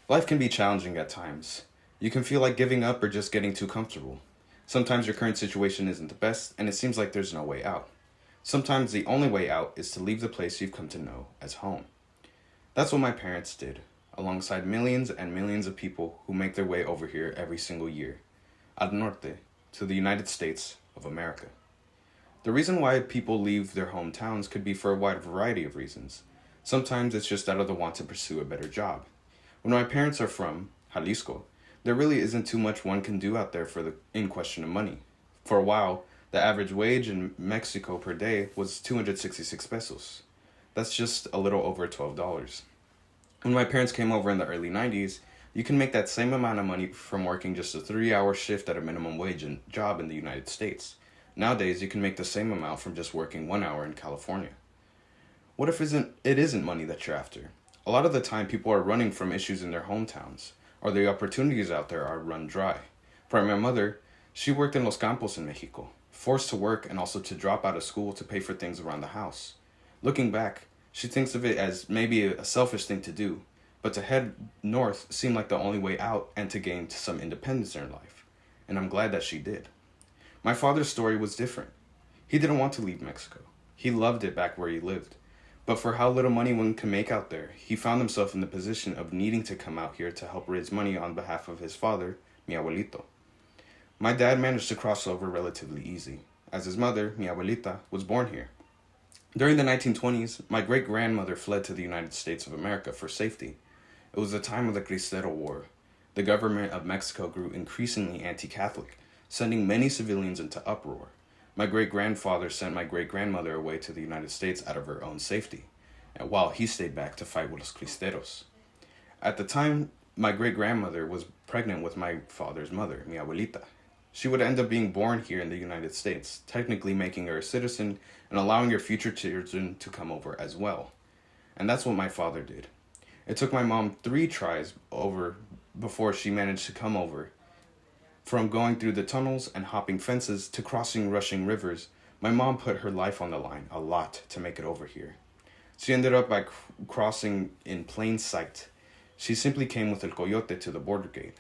Life can be challenging at times. You can feel like giving up or just getting too comfortable. Sometimes your current situation isn't the best and it seems like there's no way out. Sometimes the only way out is to leave the place you've come to know as home. That's what my parents did, alongside millions and millions of people who make their way over here every single year, al norte, to the United States of America. The reason why people leave their hometowns could be for a wide variety of reasons. Sometimes it's just out of the want to pursue a better job. When my parents are from Jalisco, there really isn't too much one can do out there for the in question of money. For a while, the average wage in Mexico per day was 266 pesos. That's just a little over $12. When my parents came over in the early 90s, you can make that same amount of money from working just a 3-hour shift at a minimum wage job in the United States. Nowadays, you can make the same amount from just working 1 hour in California. What if it isn't money that you're after? A lot of the time, people are running from issues in their hometowns, or the opportunities out there are run dry. For my mother, she worked in Los Campos in Mexico, forced to work and also to drop out of school to pay for things around the house. Looking back, she thinks of it as maybe a selfish thing to do, but to head north seemed like the only way out and to gain some independence in her life. And I'm glad that she did. My father's story was different. He didn't want to leave Mexico. He loved it back where he lived. But for how little money one can make out there, he found himself in the position of needing to come out here to help raise money on behalf of his father, mi abuelito. My dad managed to cross over relatively easy, as his mother, mi abuelita, was born here. During the 1920s, my great-grandmother fled to the United States of America for safety. It was the time of the Cristero War. The government of Mexico grew increasingly anti-Catholic, sending many civilians into uproar. My great-grandfather sent my great-grandmother away to the United States out of her own safety, and while he stayed back to fight with los Cristeros. At the time, my great-grandmother was pregnant with my father's mother, mi abuelita. She would end up being born here in the United States, technically making her a citizen and allowing her future children to come over as well. And that's what my father did. It took my mom 3 tries over before she managed to come over. From going through the tunnels and hopping fences to crossing rushing rivers, my mom put her life on the line a lot to make it over here. She ended up by crossing in plain sight. She simply came with El Coyote to the border gate.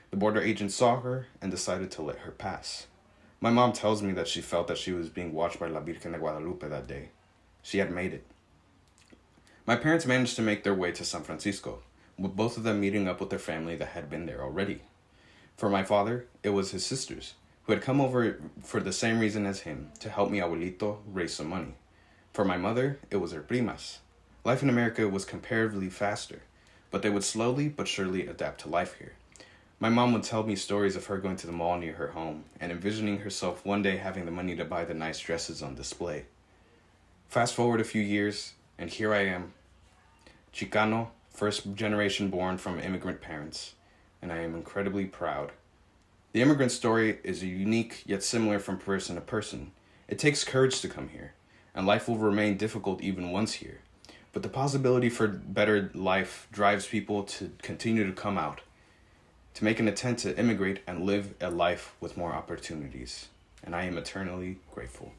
The border agent saw her and decided to let her pass. My mom tells me that she felt that she was being watched by La Virgen de Guadalupe that day. She had made it. My parents managed to make their way to San Francisco, with both of them meeting up with their family that had been there already. For my father, it was his sisters, who had come over for the same reason as him, to help mi abuelito raise some money. For my mother, it was her primas. Life in America was comparatively faster, but they would slowly but surely adapt to life here. My mom would tell me stories of her going to the mall near her home and envisioning herself one day having the money to buy the nice dresses on display. Fast forward a few years, and here I am, Chicano, first generation born from immigrant parents, and I am incredibly proud. The immigrant story is unique yet similar from person to person. It takes courage to come here, and life will remain difficult even once here. But the possibility for better life drives people to continue to come out, to make an attempt to immigrate and live a life with more opportunities. And I am eternally grateful.